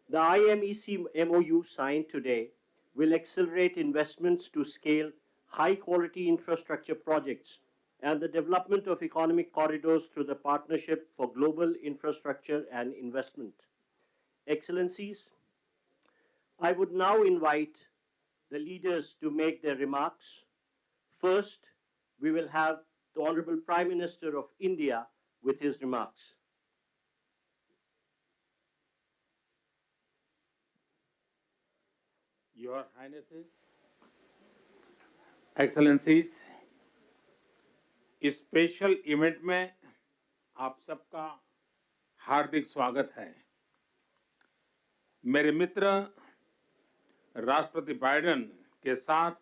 The IMEC MOU signed today will accelerate investments to scale high quality infrastructure projects and the development of economic corridors through the Partnership for Global Infrastructure and Investment. Excellencies, I would now invite the leaders to make their remarks. First, we will have the Honorable Prime Minister of India with his remarks. Your Highnesses, Excellencies, इस special event में आप सबका हार्दिक स्वागत है। मेरे मित्र राष्ट्रपति Biden के साथ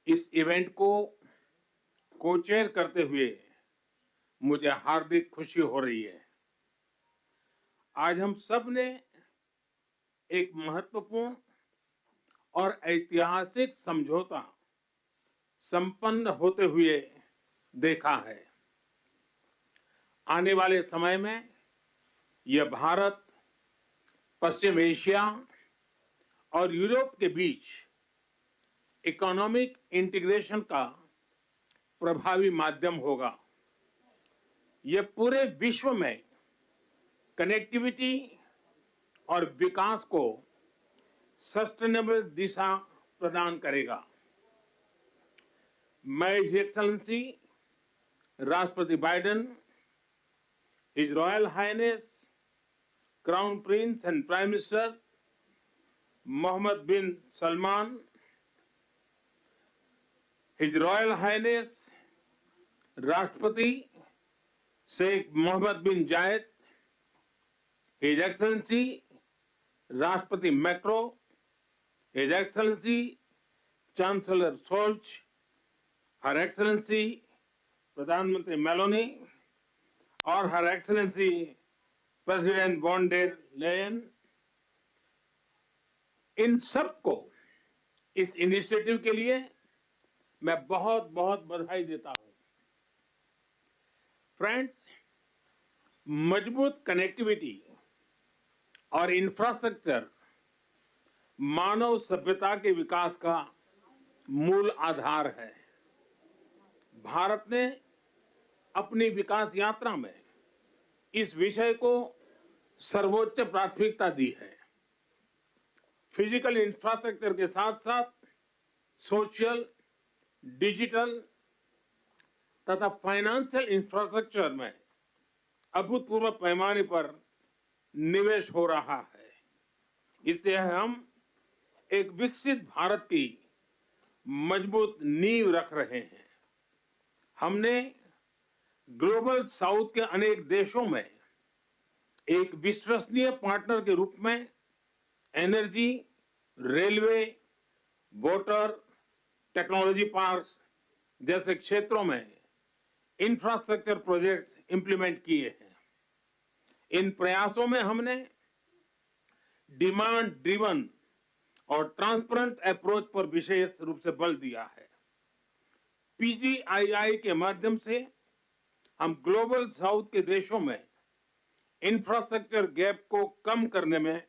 इस इवेंट को को-चेयर करते हुए मुझे हार्दिक खुशी हो रही है। आज हम सब ने एक महत्वपूर्ण और ऐतिहासिक समझौता संपन्न होते हुए देखा है। आने वाले समय में यह भारत, पश्चिम एशिया और यूरोप के बीच इकोनॉमिक इंटीग्रेशन का प्रभावी माध्यम होगा। यह पूरे विश्व में कनेक्टिविटी और विकास को सस्टेनेबल दिशा प्रदान करेगा। मैं हिज एक्सेलेंसी राष्ट्रपति Biden, his royal highness crown prince and prime minister Mohammed bin Salman, his royal highness राष्ट्रपति Sheikh Mohammed bin Zayed, his excellency राष्ट्रपति Macron, his excellency chancellor Scholz, her excellency प्रधानमंत्री Meloni और her excellency president von der Leyen, इन सबको इस initiative के लिए मैं बहुत बहुत बधाई देता हूं। फ्रेंड्स, मजबूत कनेक्टिविटी और इंफ्रास्ट्रक्चर मानव सभ्यता के विकास का मूल आधार है। भारत ने अपनी विकास यात्रा में इस विषय को सर्वोच्च प्राथमिकता दी है। फिजिकल इंफ्रास्ट्रक्चर के साथ साथ सोशल, डिजिटल तथा फाइनेंशियल इंफ्रास्ट्रक्चर में अभूतपूर्व पैमाने पर निवेश हो रहा है। इससे हम एक विकसित भारत की मजबूत नींव रख रहे हैं। हमने ग्लोबल साउथ के अनेक देशों में एक विश्वसनीय पार्टनर के रूप में energy, railway, water, technology parks जैसे क्षेत्रों में इंफ्रास्ट्रक्चर प्रोजेक्ट्स इंप्लीमेंट किए हैं। इन प्रयासों में हमने डिमांड ड्रिवन और ट्रांसपेरेंट अप्रोच पर विशेष रूप से बल दिया है। पीजीआईआई के माध्यम से हम ग्लोबल साउथ के देशों में इंफ्रास्ट्रक्चर गैप को कम करने में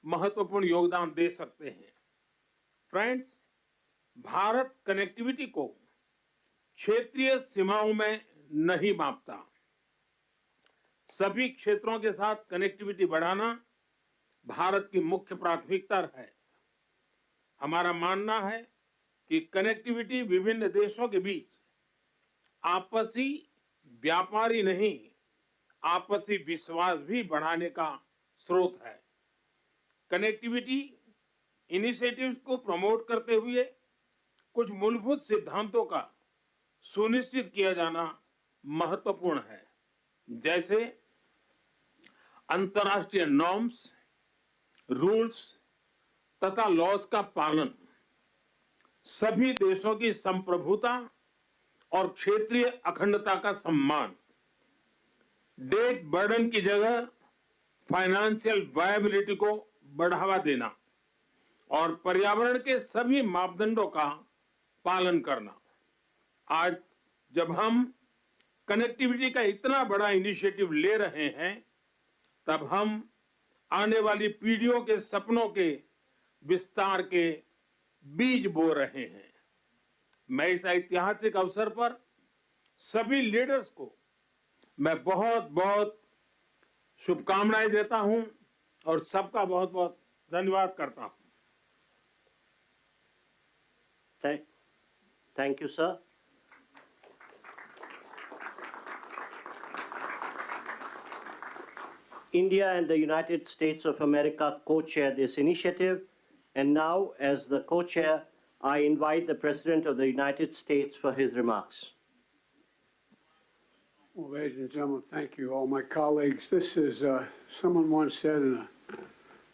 महत्वपूर्ण योगदान दे सकते हैं। फ्रेंड्स, भारत कनेक्टिविटी को क्षेत्रीय सीमाओं में नहीं मापता। सभी क्षेत्रों के साथ कनेक्टिविटी बढ़ाना भारत की मुख्य प्राथमिकता है। हमारा मानना है कि कनेक्टिविटी विभिन्न देशों के बीच आपसी व्यापार ही नहीं, आपसी विश्वास भी बढ़ाने का स्रोत है। कनेक्टिविटी इनिशिएटिव्स को प्रमोट करते हुए कुछ मूलभूत सिद्धांतों का सुनिश्चित किया जाना महत्वपूर्ण है, जैसे अंतर्राष्ट्रीय नॉर्म्स, रूल्स तथा लॉज का पालन, सभी देशों की संप्रभुता और क्षेत्रीय अखंडता का सम्मान, डेट बर्डन की जगह फाइनेंशियल वायबिलिटी को बढ़ावा देना और पर्यावरण के सभी मापदंडों का पालन करना। आज जब हम कनेक्टिविटी का इतना बड़ा इनिशिएटिव ले रहे हैं, तब हम आने वाली पीढ़ियों के सपनों के विस्तार के बीज बो रहे हैं। मैं इस ऐतिहासिक अवसर पर सभी लीडर्स को मैं बहुत बहुत शुभकामनाएं देता हूं और सबका बहुत बहुत धन्यवाद करता हूं। Thank you, sir. India and the United States of America co-chair this initiative. And now, as the co-chair, I invite the President of the United States for his remarks. Well, ladies and gentlemen, thank you, all my colleagues. This is, someone once said in a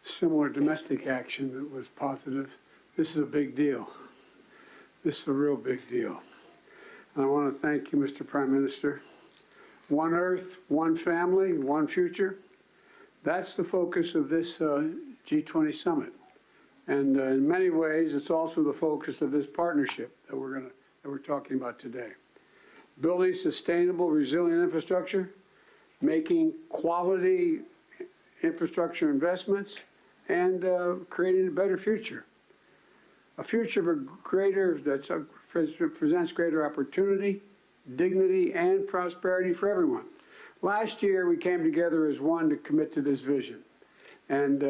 similar domestic action that was positive, this is a big deal. This is a real big deal. And I want to thank you, Mr. Prime Minister. One Earth, one family, one future. That's the focus of this G20 summit. And in many ways, it's also the focus of this partnership that we're talking about today. Building sustainable, resilient infrastructure, making quality infrastructure investments, and creating a better future. A future that presents greater opportunity, dignity, and prosperity for everyone. Last year, we came together as one to commit to this vision. And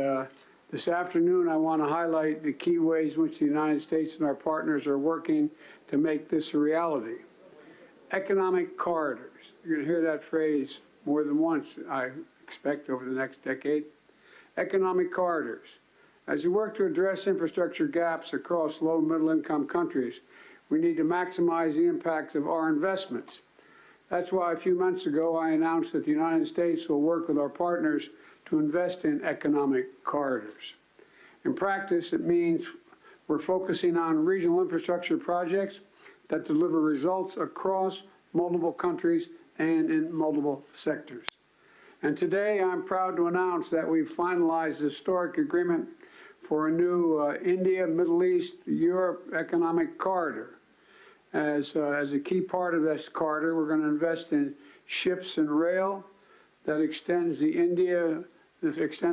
this afternoon, I want to highlight the key ways in which the United States and our partners are working to make this a reality. Economic corridors. You're going to hear that phrase more than once, I expect, over the next decade. Economic corridors. As we work to address infrastructure gaps across low and middle income countries, we need to maximize the impact of our investments. That's why a few months ago I announced that the United States will work with our partners to invest in economic corridors. In practice, it means we're focusing on regional infrastructure projects that deliver results across multiple countries and in multiple sectors. And today I'm proud to announce that we've finalized a historic agreement for a new India, Middle East, Europe economic corridor. As a key part of this corridor, we're going to invest in ships and rail that extends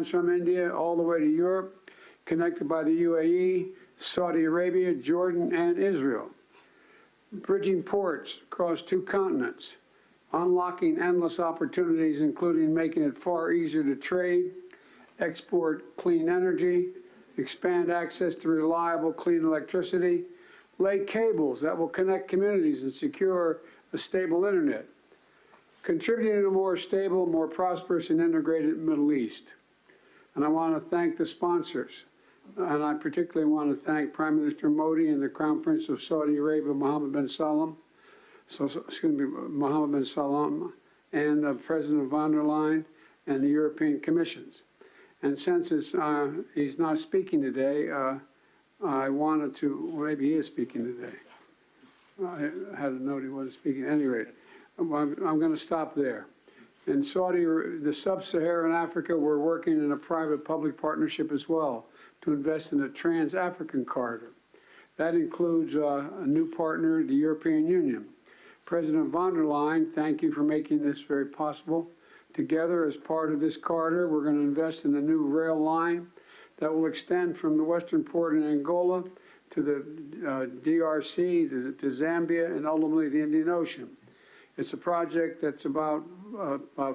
from India all the way to Europe, connected by the UAE, Saudi Arabia, Jordan, and Israel. Bridging ports across two continents, unlocking endless opportunities, including making it far easier to trade, export clean energy, expand access to reliable, clean electricity, lay cables that will connect communities and secure a stable internet, contributing to a more stable, more prosperous, and integrated Middle East. And I want to thank the sponsors. And I particularly want to thank Prime Minister Modi and the Crown Prince of Saudi Arabia, Mohammed bin Salman, and President von der Leyen and the European Commissions. And since he's not speaking today, I wanted to, well, maybe he is speaking today. I had a note he wasn't speaking. At any rate, I'm going to stop there. In the sub-Saharan Africa, we're working in a private-public partnership as well to invest in a trans-African corridor. That includes a new partner, the European Union. President von der Leyen, thank you for making this very possible. Together, as part of this corridor, we're going to invest in a new rail line that will extend from the western port in Angola to the DRC, to Zambia, and ultimately the Indian Ocean. It's a project that's about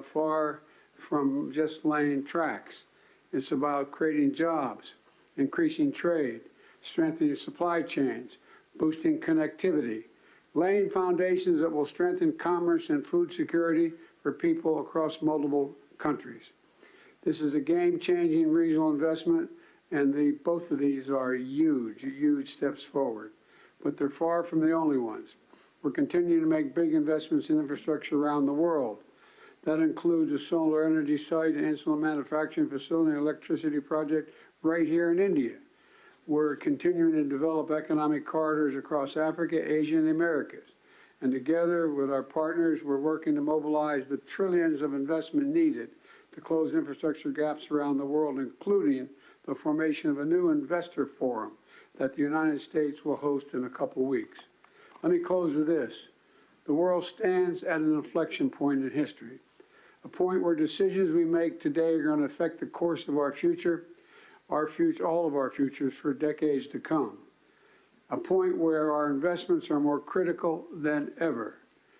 far from just laying tracks. It's about creating jobs, increasing trade, strengthening supply chains, boosting connectivity, laying foundations that will strengthen commerce and food security for people across multiple countries. This is a game-changing regional investment, and both of these are huge, huge steps forward. But they're far from the only ones. We're continuing to make big investments in infrastructure around the world. That includes a solar energy site, an insulin manufacturing facility, and electricity project right here in India. We're continuing to develop economic corridors across Africa, Asia, and the Americas. And together with our partners, we're working to mobilize the trillions of investment needed to close infrastructure gaps around the world, including the formation of a new investor forum that the United States will host in a couple weeks. Let me close with this. The world stands at an inflection point in history. a point where decisions we make today are going to affect the course of our future, all of our futures for decades to come. A point where our investments are more critical than ever.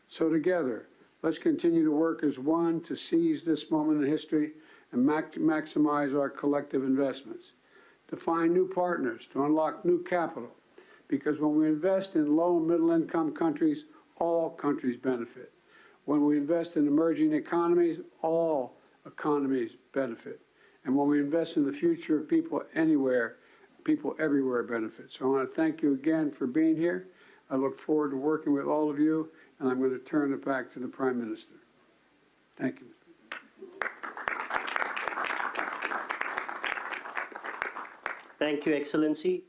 So together, let's continue to work as one to seize this moment in history and maximize our collective investments, to find new partners, to unlock new capital, because when we invest in low and middle income countries, all countries benefit. When we invest in emerging economies, all economies benefit. And when we invest in the future of people anywhere, people everywhere benefit. So I want to thank you again for being here. I look forward to working with all of you, and I'm going to turn it back to the Prime Minister. Thank you. Thank you, Excellency.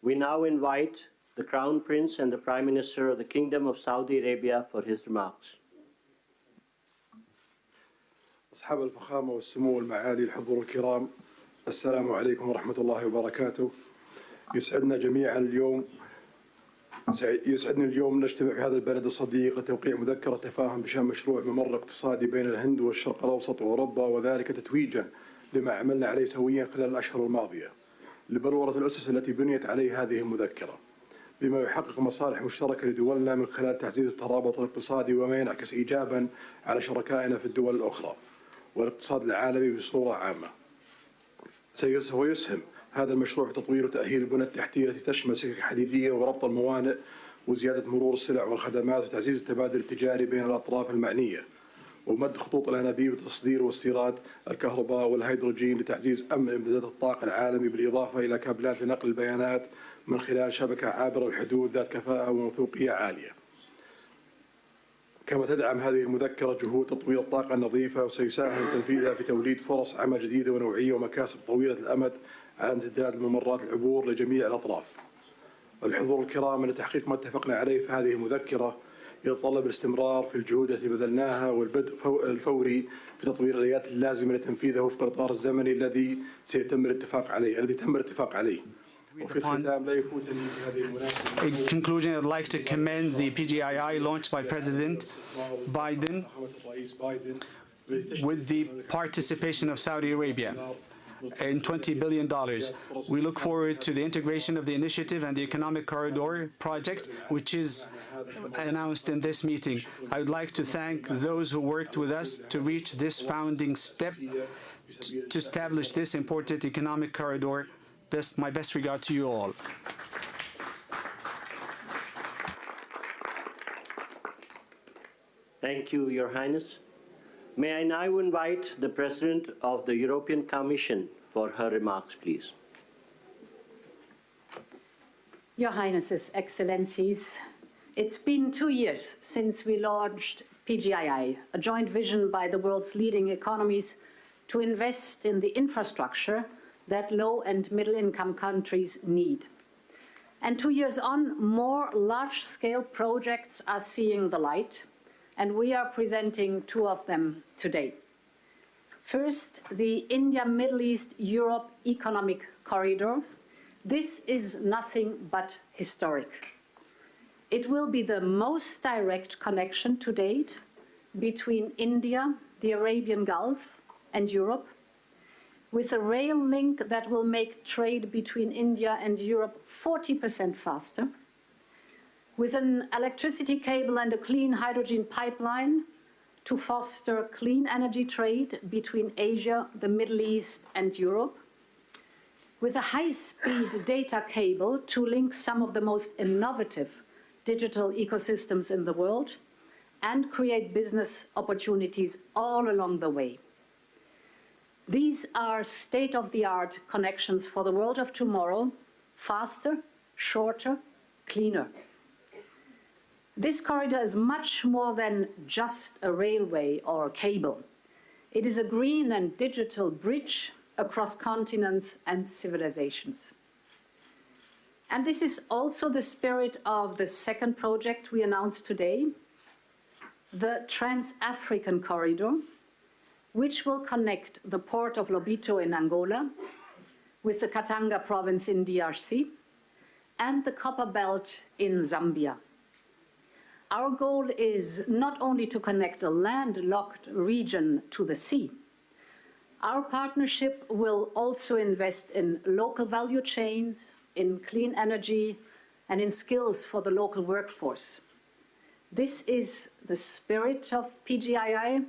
We now invite the Crown Prince and the Prime Minister of the Kingdom of Saudi Arabia for his remarks. أصحاب الفخامة والسمو والمعالي الحضور الكرام، السلام عليكم ورحمة الله وبركاته. يسعدني اليوم نجتمع في هذا البلد الصديق لتوقيع مذكرة تفاهم بشأن مشروع ممر اقتصادي بين الهند والشرق الأوسط وأوروبا، وذلك تتويجا لما عملنا عليه سويا خلال الأشهر الماضية لبلورة الأسس التي بنيت عليه هذه المذكرة، بما يحقق مصالح مشتركة لدولنا من خلال تعزيز الترابط الاقتصادي وما ينعكس إيجابا على شركائنا في الدول الأخرى والاقتصاد العالمي بصورة عامة. سيسهم هذا المشروع في تطوير وتأهيل البنى التحتية التي تشمل سكك حديدية وربط الموانئ وزيادة مرور السلع والخدمات وتعزيز التبادل التجاري بين الأطراف المعنية، ومد خطوط الأنابيب لتصدير واستيراد الكهرباء والهيدروجين لتعزيز أمن إمدادات الطاقة العالمي، بالإضافة إلى كابلات لنقل البيانات من خلال شبكة عابرة الحدود ذات كفاءة وموثوقية عالية. كما تدعم هذه المذكرة جهود تطوير الطاقة النظيفة، وسيساهم تنفيذها في توليد فرص عمل جديدة ونوعية ومكاسب طويلة الأمد على امتداد الممرات العبور لجميع الأطراف. الحضور الكرام، أن تحقيق ما اتفقنا عليه في هذه المذكرة يتطلب الاستمرار في الجهود التي بذلناها والبدء الفوري في تطوير الآليات اللازمة لتنفيذها وفق الإطار الزمني الذي تم الاتفاق عليه. In conclusion, I'd like to commend the PGII launched by President Biden with the participation of Saudi Arabia in $20 billion. We look forward to the integration of the initiative and the Economic Corridor project, which is announced in this meeting. I would like to thank those who worked with us to reach this founding step to establish this important economic corridor. My best regard to you all. Thank you, Your Highness. May I now invite the President of the European Commission for her remarks, please. Your Highnesses, Excellencies, it's been 2 years since we launched PGII, a joint vision by the world's leading economies to invest in the infrastructure that low and middle income countries need. And 2 years on, more large-scale projects are seeing the light, and we are presenting two of them today. First, the India-Middle East-Europe Economic Corridor. This is nothing but historic. It will be the most direct connection to date between India, the Arabian Gulf, and Europe, with a rail link that will make trade between India and Europe 40% faster, with an electricity cable and a clean hydrogen pipeline to foster clean energy trade between Asia, the Middle East, and Europe, with a high-speed data cable to link some of the most innovative digital ecosystems in the world and create business opportunities all along the way. These are state-of-the-art connections for the world of tomorrow, faster, shorter, cleaner. This corridor is much more than just a railway or a cable. It is a green and digital bridge across continents and civilizations. And this is also the spirit of the second project we announced today, the Trans-African Corridor, which will connect the port of Lobito in Angola with the Katanga province in DRC and the Copper Belt in Zambia. Our goal is not only to connect a landlocked region to the sea. Our partnership will also invest in local value chains, in clean energy, and in skills for the local workforce. This is the spirit of PGII.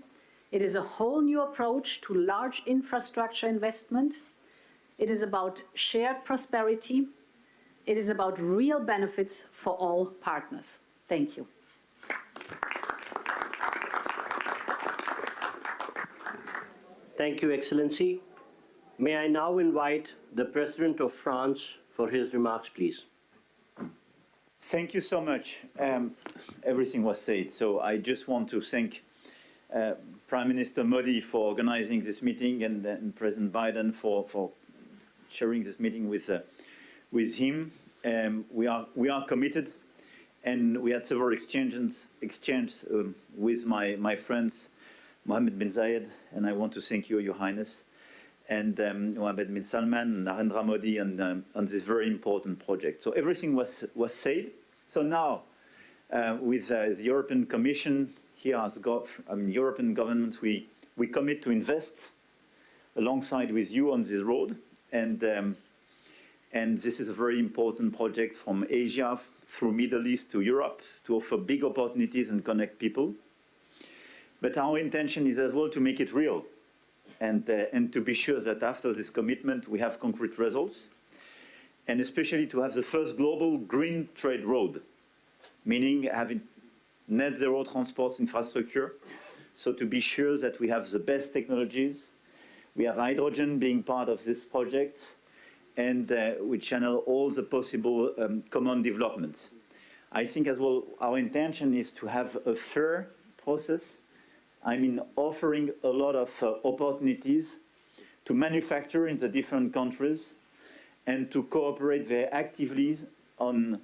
It is a whole new approach to large infrastructure investment. It is about shared prosperity. It is about real benefits for all partners. Thank you. Thank you, Excellency. May I now invite the President of France for his remarks, please. Thank you so much. Everything was said, so I just want to thank Prime Minister Modi for organizing this meeting and President Biden for sharing this meeting with him. We are committed, and we had several exchanges with my friends, Mohammed bin Zayed, and I want to thank you, Your Highness, and Mohammed bin Salman and Narendra Modi on this very important project. So everything was said. So now, with the European Commission, here as European governments, we commit to invest alongside with you on this road, and this is a very important project from Asia through Middle East to Europe to offer big opportunities and connect people. But our intention is as well to make it real and to be sure that after this commitment we have concrete results, and especially to have the first global green trade road, meaning having net zero transport infrastructure, so to be sure that we have the best technologies. We have hydrogen being part of this project, and we channel all the possible common developments. I think as well our intention is to have a fair process. I mean, offering a lot of opportunities to manufacture in the different countries and to cooperate very actively on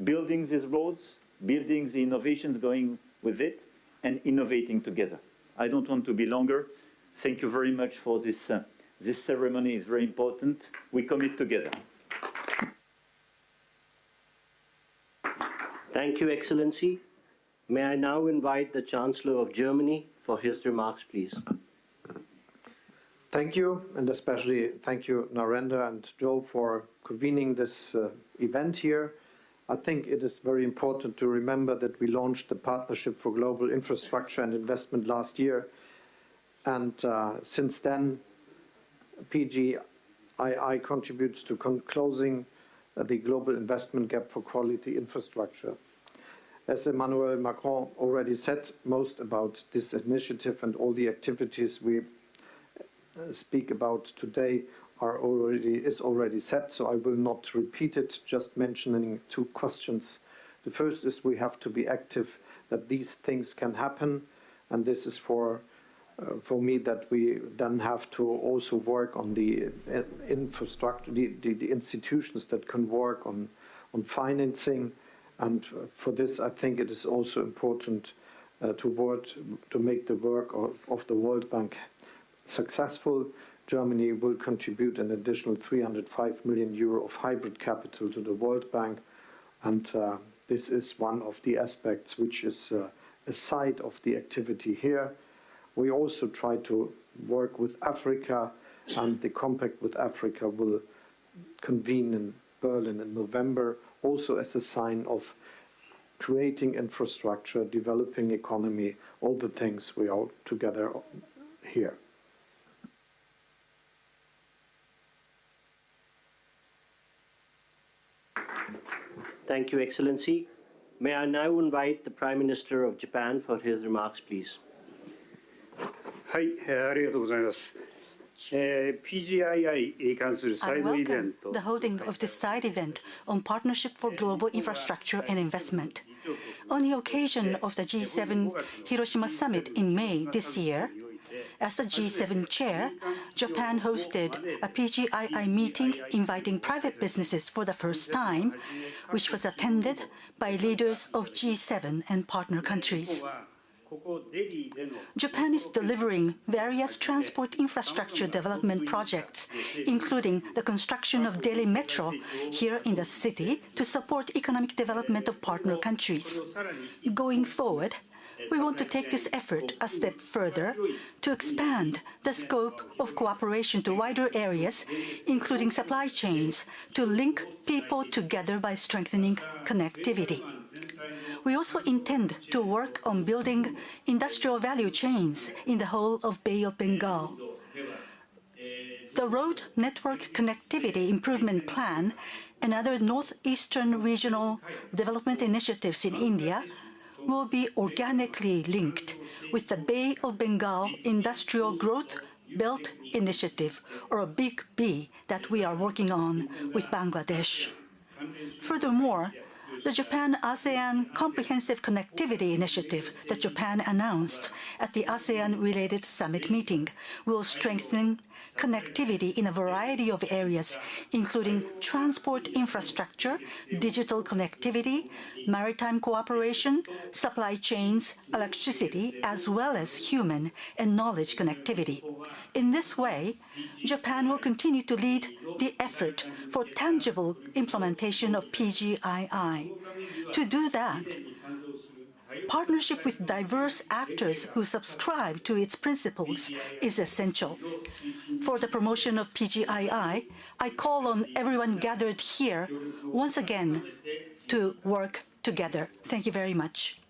building these roads, building the innovations going with it, and innovating together. I don't want to be longer. Thank you very much for this. This ceremony is very important. We commit together. Thank you, Excellency. May I now invite the Chancellor of Germany for his remarks, please. Thank you, and especially thank you, Narendra and Joe, for convening this event here. I think it is very important to remember that we launched the Partnership for Global Infrastructure and Investment last year, and since then, PGII contributes to closing the global investment gap for quality infrastructure. As Emmanuel Macron already said, most about this initiative and all the activities we speak about today is already said, so I will not repeat it, just mentioning two questions. The first is we have to be active that these things can happen, and this is for me that we then have to also work on the infrastructure, the institutions that can work on financing. And for this, I think it is also important to make the work of the World Bank successful. Germany will contribute an additional 305 million euro of hybrid capital to the World Bank, and this is one of the aspects which is a side of the activity here. We also try to work with Africa, and the compact with Africa will convene in Berlin in November, also as a sign of creating infrastructure, developing economy, all the things we are together here. Thank you, Excellency. May I now invite the Prime Minister of Japan for his remarks, please. はい、ありがとうございます。PGII に関するサイドイベント。 The holding of this side event on Partnership for Global Infrastructure and Investment. On the occasion of the G7 Hiroshima Summit in May this year, as the G7 chair, Japan hosted a PGII meeting inviting private businesses for the first time, which was attended by leaders of G7 and partner countries. Japan is delivering various transport infrastructure development projects, including the construction of Delhi Metro here in the city to support economic development of partner countries. Going forward, we want to take this effort a step further to expand the scope of cooperation to wider areas, including supply chains, to link people together by strengthening connectivity. We also intend to work on building industrial value chains in the whole of Bay of Bengal. The Road Network Connectivity Improvement Plan and other northeastern regional development initiatives in India will be organically linked with the Bay of Bengal Industrial Growth Belt Initiative, or a Big B, that we are working on with Bangladesh. Furthermore, the Japan-ASEAN Comprehensive Connectivity Initiative that Japan announced at the ASEAN-related summit meeting will strengthen connectivity in a variety of areas, including transport infrastructure, digital connectivity, maritime cooperation, supply chains, electricity, as well as human and knowledge connectivity. In this way, Japan will continue to lead the effort for tangible implementation of PGII. To do that, partnership with diverse actors who subscribe to its principles is essential. For the promotion of PGII, I call on everyone gathered here once again to work together. Thank you very much.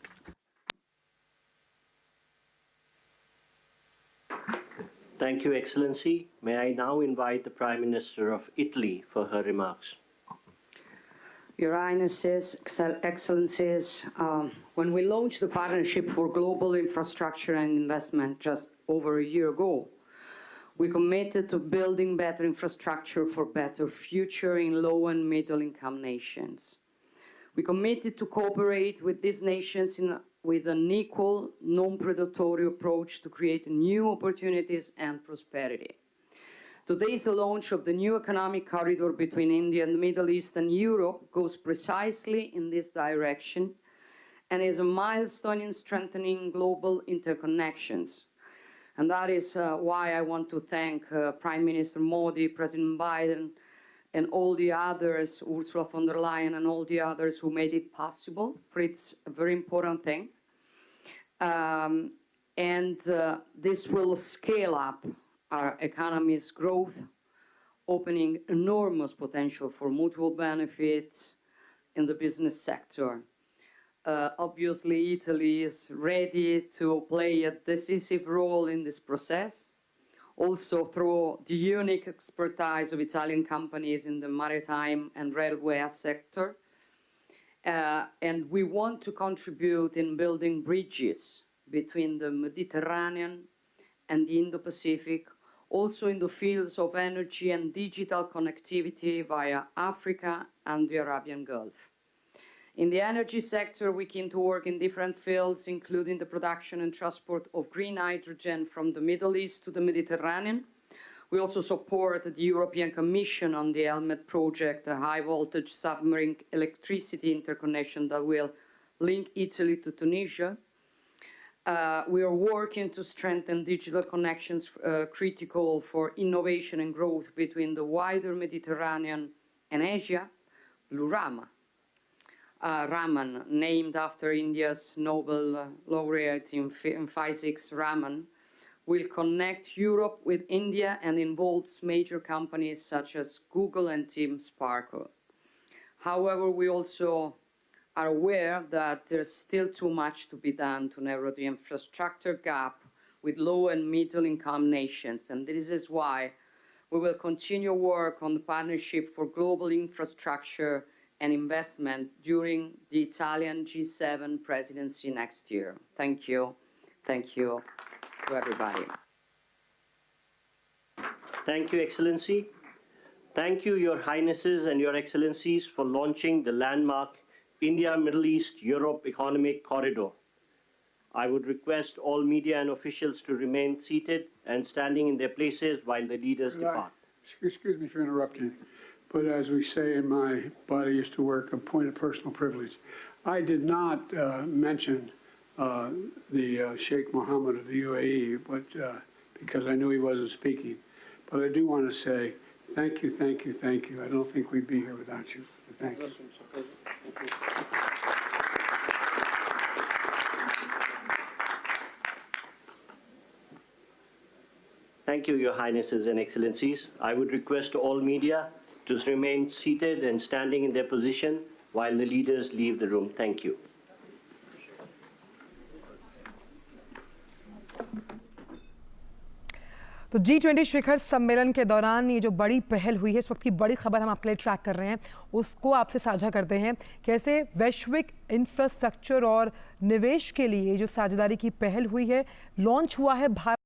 Thank you, Excellency. May I now invite the Prime Minister of Italy for her remarks. Your Highnesses, Excellencies, when we launched the Partnership for Global Infrastructure and Investment just over a year ago, we committed to building better infrastructure for better future in low and middle income nations. We committed to cooperate with these nations with an equal, non-predatory approach to create new opportunities and prosperity. Today's launch of the new economic corridor between India and the Middle East and Europe goes precisely in this direction and is a milestone in strengthening global interconnections. And that is why I want to thank Prime Minister Modi, President Biden, and all the others, Ursula von der Leyen and all the others who made it possible, for it's a very important thing. This will scale up our economy's growth, opening enormous potential for mutual benefit in the business sector. Obviously, Italy is ready to play a decisive role in this process, also through the unique expertise of Italian companies in the maritime and railway sector. And we want to contribute in building bridges between the Mediterranean and the Indo-Pacific, also in the fields of energy and digital connectivity via Africa and the Arabian Gulf. In the energy sector, we can work in different fields, including the production and transport of green hydrogen from the Middle East to the Mediterranean. We also support the European Commission on the Helmet project, a high-voltage submarine electricity interconnection that will link Italy to Tunisia. We are working to strengthen digital connections critical for innovation and growth between the wider Mediterranean and Asia. Blue Raman, named after India's Nobel laureate in physics, Raman, will connect Europe with India and involves major companies such as Google and Team Sparkle. However, we also are aware that there's still too much to be done to narrow the infrastructure gap with low and middle income nations, and this is why we will continue work on the Partnership for Global Infrastructure and Investment during the Italian G7 presidency next year. Thank you. Thank you to everybody. Thank you, Excellency. Thank you, Your Highnesses and Your Excellencies, for launching the landmark India, Middle East, Europe Economic Corridor. I would request all media and officials to remain seated and standing in their places while the leaders depart. Excuse me for interrupting, but as we say in my body used to work, a point of personal privilege. I did not mention the Sheikh Mohammed of the UAE, but because I knew he wasn't speaking. But I do want to say thank you, thank you, thank you. I don't think we'd be here without you. Thank you. Thank you, Your Highnesses and Excellencies. I would request all media to remain seated and standing in their position while the leaders leave the room. Thank you. तो G20 शिखर सम्मेलन के दौरान ये जो बड़ी पहल हुई है, इस वक्त की बड़ी खबर हम आपके लिए ट्रैक कर रहे हैं, उसको आपसे साझा करते हैं। कैसे वैश्विक इंफ्रास्ट्रक्चर और निवेश के लिए जो साझेदारी की पहल हुई है, लॉन्च हुआ है भारत